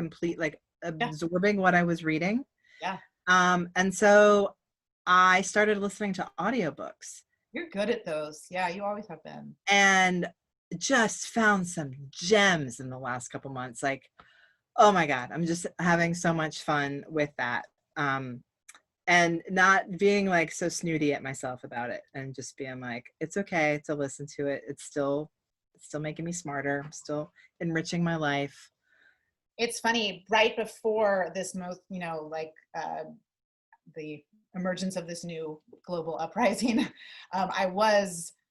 absorbing what I was reading. Yeah. And so I started listening to audiobooks. You're good at those. Yeah, you always have been. And just found some gems in the last couple months. Like, oh my God, I'm just having so much fun with that. And not being like so snooty at myself about it, and just being like, it's okay to listen to it. It's still making me smarter. I'm still enriching my life. It's funny, right before this you know, like the emergence of this new global uprising,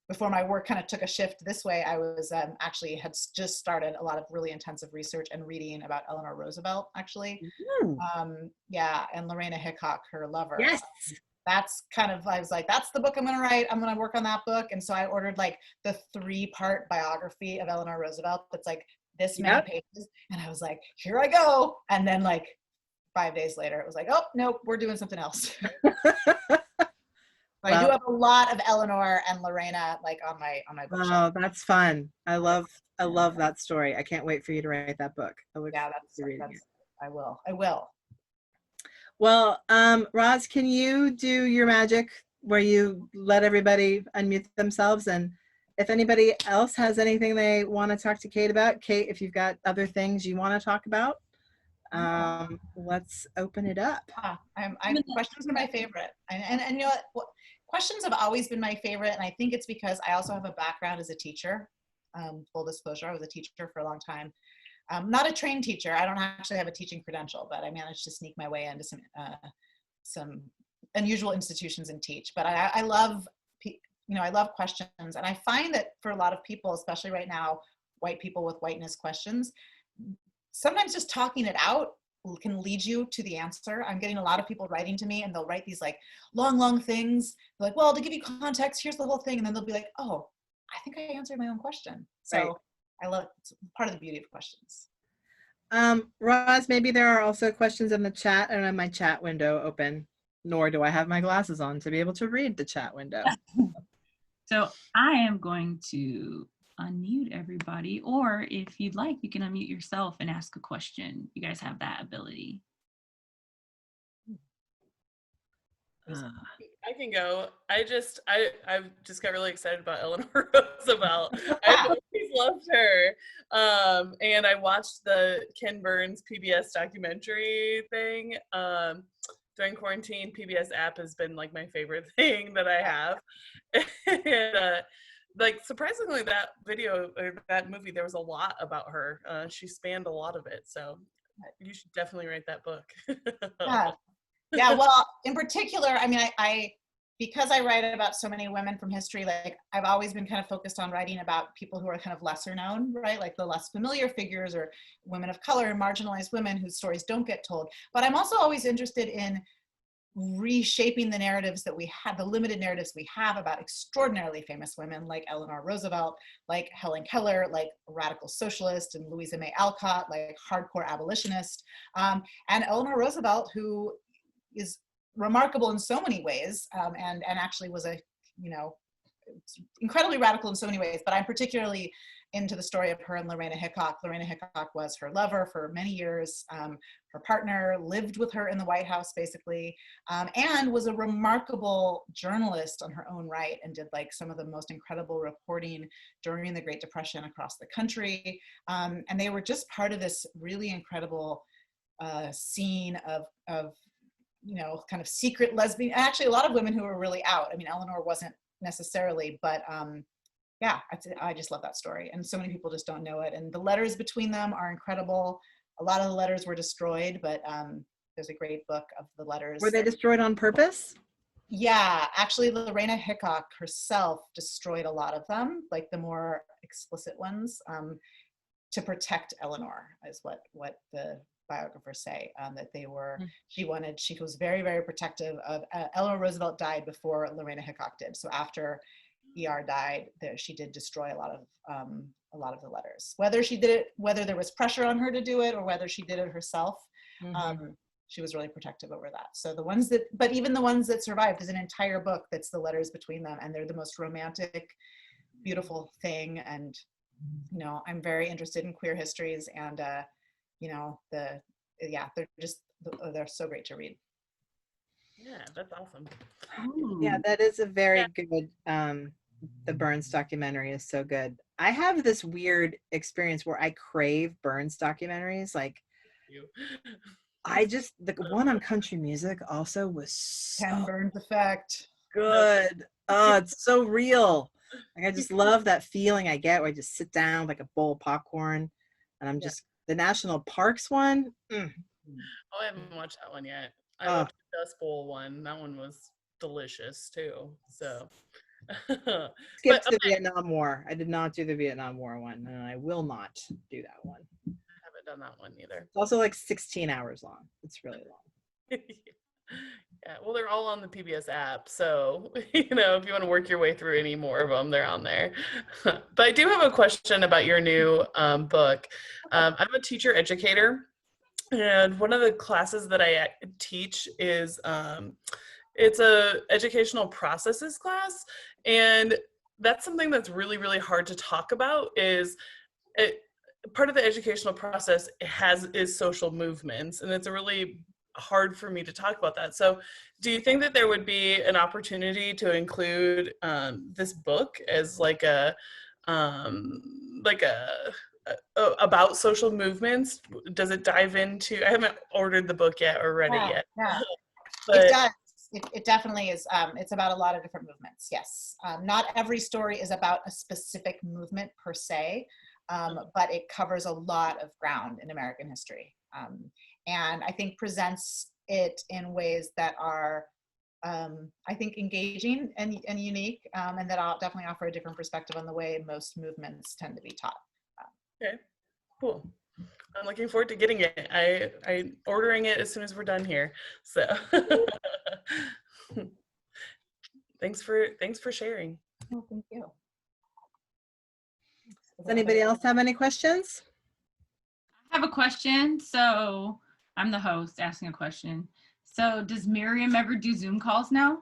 before my work kind of took a shift this way, I was actually had just started a lot of really intensive research and reading about Eleanor Roosevelt, actually. Yeah, and Lorena Hickok, her lover. Yes. That's kind of, I was like, that's the book I'm going to write. I'm going to work on that book. And so I ordered like the 3-part biography of Eleanor Roosevelt that's like this many pages. And I was like, here I go. And then like 5 days later, it was like, oh, nope, we're doing something else. I do have a lot of Eleanor and Lorena like on my bookshelf. Oh, that's fun. I love that story. I can't wait for you to write that book. I will. Well, Roz, can you do your magic where you let everybody unmute themselves? And if anybody else has anything they want to talk to Kate about, Kate, if you've got other things you want to talk about, Let's open it up. Questions are my favorite, and you know what? Questions have always been my favorite, and I think it's because I also have a background as a teacher. Full disclosure, I was a teacher for a long time. Not a trained teacher. I don't actually have a teaching credential, but I managed to sneak my way into some unusual institutions and teach. But I love, I love questions, and I find that for a lot of people, especially right now, white people with whiteness questions, sometimes just talking it out can lead you to the answer. I'm getting a lot of people writing to me, and they'll write these like long things. They're like, well, to give you context, here's the whole thing. And then they'll be like, oh, I think I answered my own question. So right. I love, it's part of the beauty of questions. Roz, maybe there are also questions in the chat. I don't have my chat window open, nor do I have my glasses on to be able to read the chat window. So I am going to unmute everybody, or if you'd like, you can unmute yourself and ask a question. You guys have that ability. I can go. I've just got really excited about Eleanor Roosevelt. I've always loved her. And I watched the Ken Burns PBS documentary thing. During quarantine, PBS app has been like my favorite thing that I have. And like surprisingly, that video or that movie, there was a lot about her. She spanned a lot of it. So you should definitely write that book. Yeah, well, in particular, I mean, because I write about so many women from history, like I've always been kind of focused on writing about people who are kind of lesser known, right? Like the less familiar figures or women of color and marginalized women whose stories don't get told. But I'm also always interested in reshaping the narratives that we have, the limited narratives we have about extraordinarily famous women like Eleanor Roosevelt, like Helen Keller, like a radical socialist, and Louisa May Alcott, like hardcore abolitionist, and Eleanor Roosevelt, who is remarkable in so many ways, and actually was a, incredibly radical in so many ways. But I'm particularly into the story of her and Lorena Hickok. Lorena Hickok was her lover for many years. Her partner lived with her in the White House, basically, and was a remarkable journalist on her own right, and did like some of the most incredible reporting during the Great Depression across the country. And they were just part of this really incredible scene of kind of secret lesbian, actually a lot of women who were really out. I mean, Eleanor wasn't necessarily, but yeah, I just love that story. And so many people just don't know it. And the letters between them are incredible. A lot of the letters were destroyed, but there's a great book of the letters. Were they destroyed on purpose? Yeah, actually Lorena Hickok herself destroyed a lot of them, like the more explicit ones, to protect Eleanor, is what the biographers say, that they were, she was very, very protective of, Eleanor Roosevelt died before Lorena Hickok did. So after ER died, she did destroy a lot of the letters. Whether there was pressure on her to do it or whether she did it herself, she was really protective over that. So but even the ones that survived, there's an entire book that's the letters between them, and they're the most romantic, beautiful thing. And, I'm very interested in queer histories, and they're so great to read. Yeah, that's awesome. Yeah, that is a very good, the Burns documentary is so good. I have this weird experience where I crave Burns documentaries. Like, the one on country music also was so Ken Burns effect. Good. Oh, it's so real. Like, I just love that feeling I get where I just sit down with like a bowl of popcorn, and I'm just, the national parks one. Oh, I haven't watched that one yet. I watched the Dust Bowl one. That one was delicious too. So skipped the Vietnam War. I did not do the Vietnam War one, and I will not do that one. I haven't done that one either. It's also like 16 hours long. It's really long. Yeah, well, they're all on the PBS app, so if you want to work your way through any more of them, they're on there. But I do have a question about your new book. I'm a teacher educator, and one of the classes that I teach is it's a educational processes class, and that's something that's really, really hard to talk about. Part of the educational process is social movements, and it's a really hard for me to talk about that. So do you think that there would be an opportunity to include this book as like a about social movements? Does it dive into, I haven't ordered the book yet or read it yet. Yeah. But It does. It definitely is. It's about a lot of different movements. Yes. Not every story is about a specific movement per se, but it covers a lot of ground in American history. And I think presents it in ways that are, I think, engaging and unique, and that I'll definitely offer a different perspective on the way most movements tend to be taught. Okay, cool. I'm looking forward to getting it. I'm ordering it as soon as we're done here. So thanks for sharing. Oh, thank you. Does anybody else have any questions? I have a question. So I'm the host asking a question. So does Miriam ever do Zoom calls now?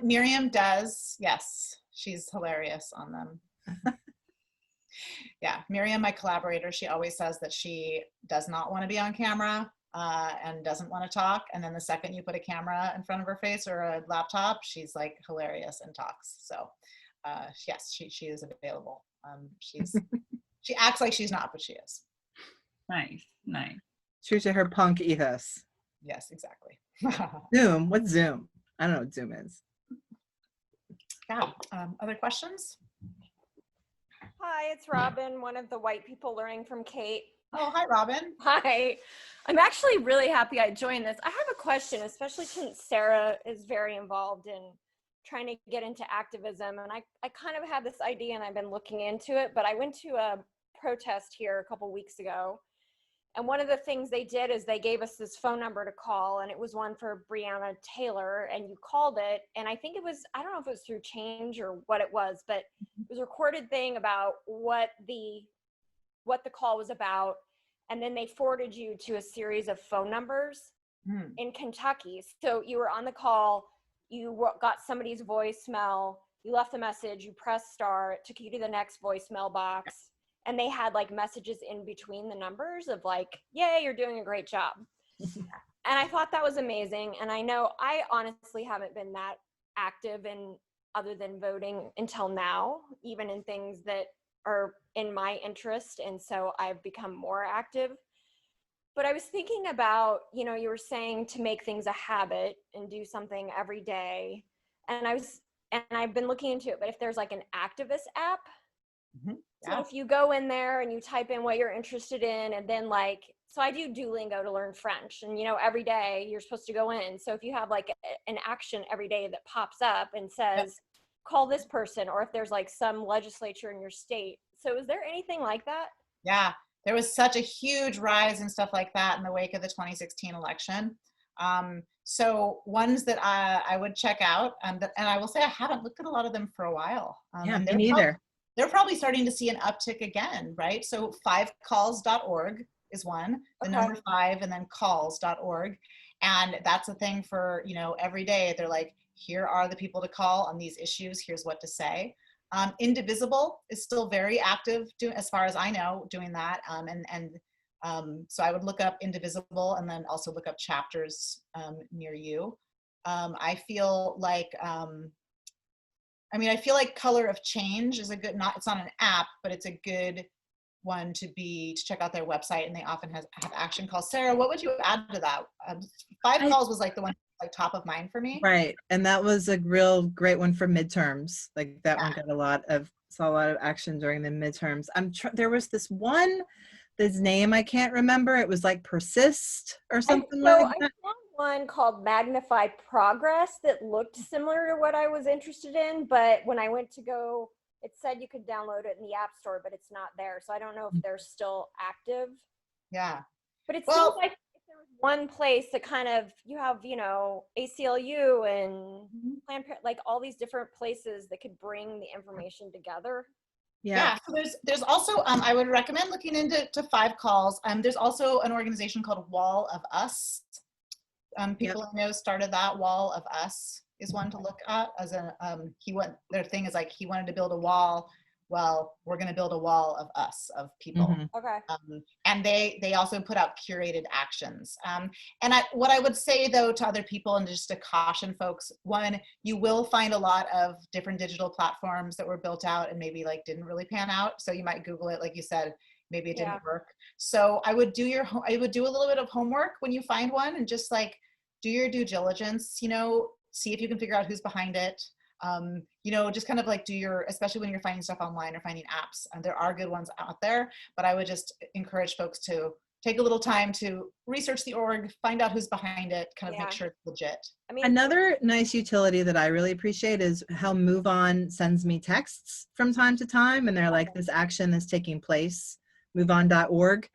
Miriam does. Yes, she's hilarious on them. Yeah, Miriam, my collaborator, she always says that she does not want to be on camera and doesn't want to talk. And then the second you put a camera in front of her face or a laptop, she's like hilarious and talks. So yes, she is available. She acts like she's not, but she is. Nice, nice. True to her punk ethos. Yes, exactly. Zoom, what's Zoom? I don't know what Zoom is. Yeah, other questions? Hi, it's Robin, one of the white people learning from Kate. Oh, hi, Robin. Hi. I'm actually really happy I joined this. I have a question, especially since Sarah is very involved in trying to get into activism. And I kind of had this idea and I've been looking into it, but I went to a protest here a couple weeks ago. And one of the things they did is they gave us this phone number to call, and it was one for Breonna Taylor, and you called it. And I think it was, I don't know if it was through Change or what it was, but it was a recorded thing about what the call was about. And then they forwarded you to a series of phone numbers in Kentucky. So you were on the call, you got somebody's voicemail, you left a message, you pressed star, it took you to the next voicemail box. And they had like messages in between the numbers of like, yay, you're doing a great job. And I thought that was amazing. And I know I honestly haven't been that active in other than voting until now, even in things that are in my interest. And so I've become more active. But I was thinking about, you know, you were saying to make things a habit and do something every day. And I've been looking into it, but if there's like an activist app, so if you go in there and you type in what you're interested in, and then like, so I do Duolingo to learn French, and you know, every day you're supposed to go in. So if you have like an action every day that pops up and says, call this person, or if there's like some legislature in your state. So is there anything like that? Yeah, there was such a huge rise and stuff like that in the wake of the 2016 election. So ones that I would check out, and I will say I haven't looked at a lot of them for a while. Yeah, me neither. They're probably starting to see an uptick again, right? So 5calls.org is one, the number 5 and then calls.org. And that's a thing for, you know, every day they're like, here are the people to call on these issues. Here's what to say. Indivisible is still very active, as far as I know, doing that. So I would look up Indivisible and then also look up chapters near you. I feel like Color of Change is a good, it's not an app, but it's a good one to check out their website, and they often have action calls. Sarah, what would you add to that? 5 calls was like the one like top of mind for me. Right, and that was a real great one for midterms. Like that one got saw a lot of action during the midterms. There was this one, this name I can't remember. It was like Persist or something like that. I found one called Magnify Progress that looked similar to what I was interested in, but when I went to go, it said you could download it in the App Store, but it's not there. So I don't know if they're still active. Yeah. But it seems like if there was one place that kind of, you have, you know, ACLU and Planned Parenthood, like all these different places that could bring the information together. Yeah. So there's also, I would recommend looking into 5 calls. There's also an organization called Wall of Us. People I know started that. Wall of Us is one to look at as their thing is like, he wanted to build a wall well, we're going to build a wall of us, of people. Mhm. Okay. And they also put out curated actions. And what I would say though to other people, and just to caution folks, one, you will find a lot of different digital platforms that were built out and maybe like didn't really pan out. So you might Google it, like you said, maybe it didn't work. So I would do a little bit of homework when you find one, and just like do your due diligence, you know, see if you can figure out who's behind it. You know, just kind of like especially when you're finding stuff online or finding apps, and there are good ones out there, but I would just encourage folks to take a little time to research the org, find out who's behind it, kind of make sure it's legit. I mean, Another nice utility that I really appreciate is how Moveon sends me texts from time to time, and they're like, this action is taking place, moveon.org.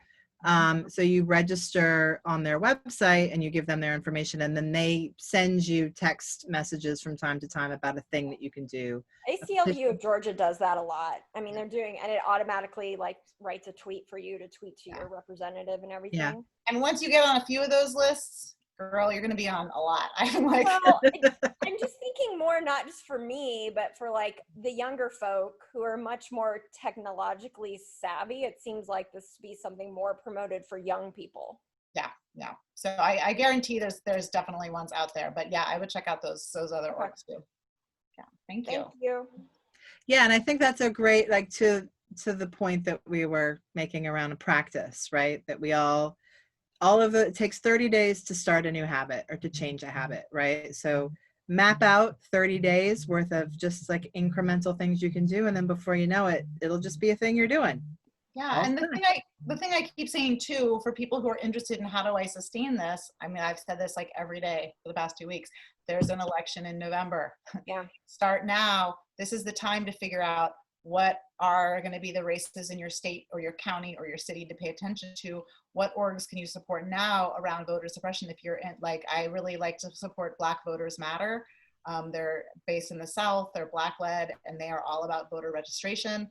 So you register on their website and you give them their information, and then they send you text messages from time to time about a thing that you can do. ACLU of Georgia does that a lot. I mean, and it automatically like writes a tweet for you to tweet to your representative and everything. Yeah. And once you get on a few of those lists, girl, you're going to be on a lot. I'm like, Well, I'm just thinking more not just for me, but for like the younger folk who are much more technologically savvy. It seems like this would be something more promoted for young people. yeah. So I guarantee there's definitely ones out there, but yeah, I would check out those other orgs too. Yeah, thank you. Thank you. Yeah, and I think that's a great, like, to the point that we were making around a practice, right? That we all of it takes 30 days to start a new habit or to change a habit, right? So map out 30 days worth of just like incremental things you can do, and then before you know it, it'll just be a thing you're doing. Yeah, and the thing I keep saying too, for people who are interested in how do I sustain this, I mean, I've said this like every day for the past 2 weeks, there's an election in November. Yeah. Start now. This is the time to figure out what are going to be the races in your state or your county or your city to pay attention to. What orgs can you support now around voter suppression? If you're in, like, I really like to support Black Voters Matter. They're based in the South, they're Black-led, and they are all about voter registration.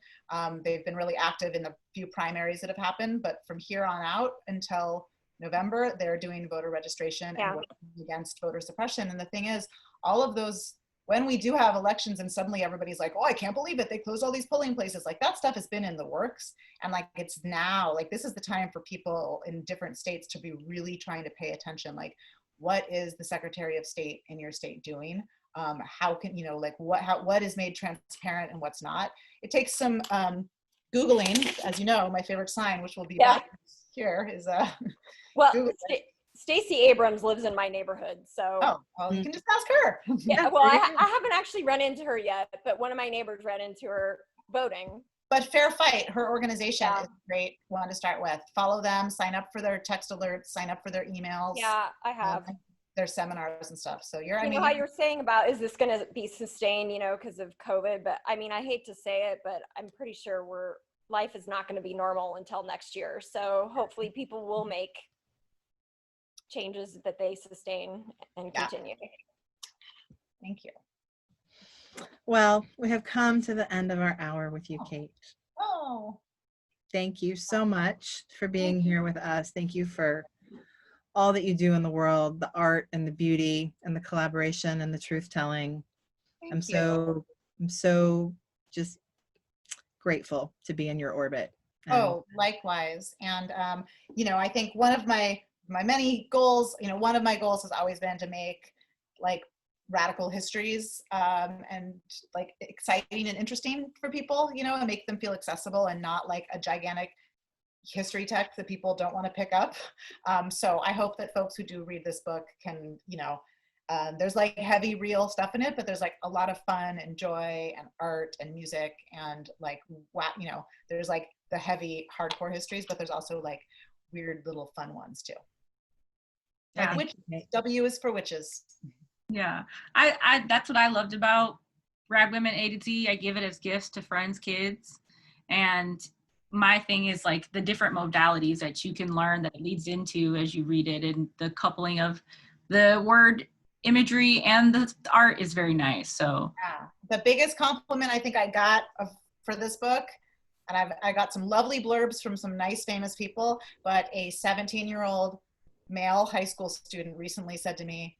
They've been really active in the few primaries that have happened, but from here on out until November, they're doing voter registration and working against voter suppression. And the thing is, all of those, when we do have elections and suddenly everybody's like, oh, I can't believe it, they closed all these polling places, like that stuff has been in the works. And like, it's now, like, this is the time for people in different states to be really trying to pay attention. Like, what is the Secretary of State in your state doing? How can, you know, like what is made transparent and what's not? It takes some Googling, as you know, my favorite sign, which will be back here, is well, Google. Stacey Abrams lives in my neighborhood, so. Oh, well, you can just ask her. Yeah, well, I haven't actually run into her yet, but one of my neighbors ran into her voting. But Fair Fight, her organization is a great one to start with. Follow them, sign up for their text alerts, sign up for their emails. Yeah, I have. Their seminars and stuff. So I mean, how you're saying about, is this going to be sustained, you know, because of COVID? But I mean, I hate to say it, but I'm pretty sure life is not going to be normal until next year. So hopefully people will make changes that they sustain and continue. Thank you. Well, we have come to the end of our hour with you, Kate. Oh. Thank you so much for being here with us. Thank you for all that you do in the world, the art and the beauty and the collaboration and the truth telling. I'm so just grateful to be in your orbit. Oh, likewise. And, you know, I think one of my many goals, you know, one of my goals has always been to make like radical histories and like exciting and interesting for people, you know, and make them feel accessible and not like a gigantic history text that people don't want to pick up. So I hope that folks who do read this book can, you know, there's like heavy real stuff in it, but there's like a lot of fun and joy and art and music and like, you know, there's like the heavy hardcore histories, but there's also like weird little fun ones too. Like witches. W is for witches. Yeah, I that's what I loved about Rad Women A-Z. I give it as gifts to friends, kids, and my thing is like the different modalities that you can learn that it leads into as you read it, and the coupling of the word imagery and the art is very nice. So yeah, the biggest compliment I think I got for this book, and I got some lovely blurbs from some nice famous people, but a 17-year-old male high school student recently said to me,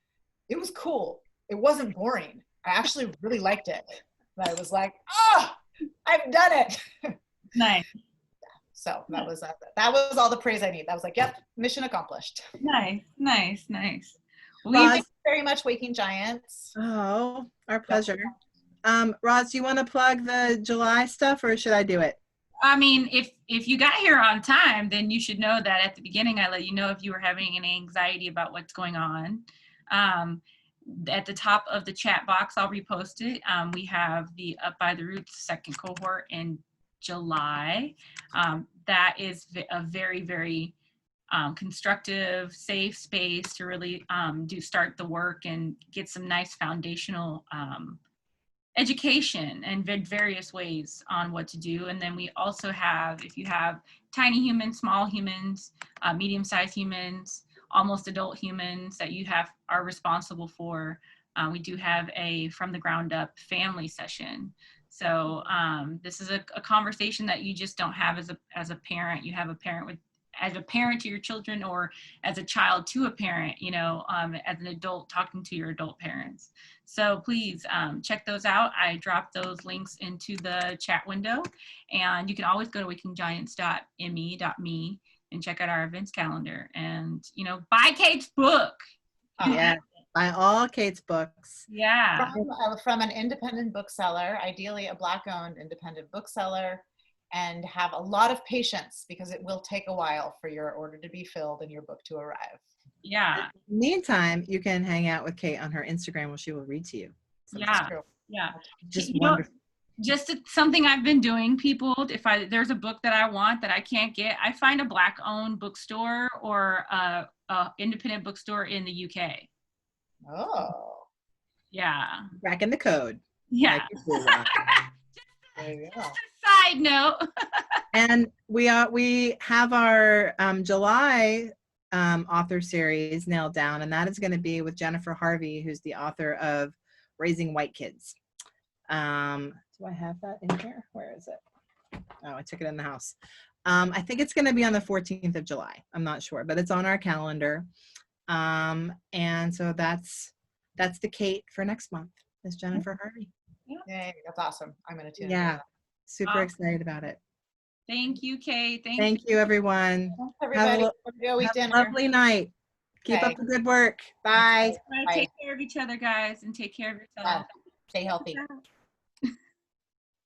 it was cool, it wasn't boring, I actually really liked it. And I was like, I've done it. Nice, So that was all the praise I need. That was like, yep, mission accomplished. nice, nice, nice. Thank We you very much, Waking Giants. Oh, our pleasure. Roz, do you want to plug the July stuff or should I do it? I mean, if you got here on time, then you should know that at the beginning I let you know if you were having any anxiety about what's going on. At the top of the chat box, I'll repost it. We have the Up by the Roots second cohort in July. That is a very, very constructive, safe space to really start the work and get some nice foundational education in various ways on what to do. And then we also have, if you have tiny humans, small humans, medium-sized humans, almost adult humans that you are responsible for, we do have a from the ground up family session. So this is a conversation that you just don't have as a parent. You have a parent as a parent to your children, or as a child to a parent, as an adult talking to your adult parents. So please check those out. I dropped those links into the chat window, and you can always go to wakinggiants.me and check out our events calendar, and buy Kate's book. Yeah, buy all Kate's books. Yeah. From an independent bookseller, ideally a Black-owned independent bookseller, and have a lot of patience because it will take a while for your order to be filled and your book to arrive. Yeah. Meantime, you can hang out with Kate on her Instagram where she will read to you. So yeah. Yeah. Just wonderful. Just something I've been doing, people, if there's a book that I want that I can't get, I find a Black-owned bookstore or a independent bookstore in the UK. Oh. Yeah. Cracking the code. Yeah. There you go. Just a side note. And we have our July author series nailed down, and that is going to be with Jennifer Harvey, who's the author of Raising White Kids. Do I have that in here? Where is it? Oh, I took it in the house. I think it's going to be on the 14th of July. I'm not sure, but it's on our calendar. And so that's the Kate for next month, is Jennifer Harvey. Yay, that's awesome. I'm going to tune in. Yeah, super excited about it. Thank you, Kate. Thank you, everyone. Thanks, everybody. Have a lovely night. Keep up the good work. Bye. Take care of each other, guys, and take care of yourself. Stay healthy.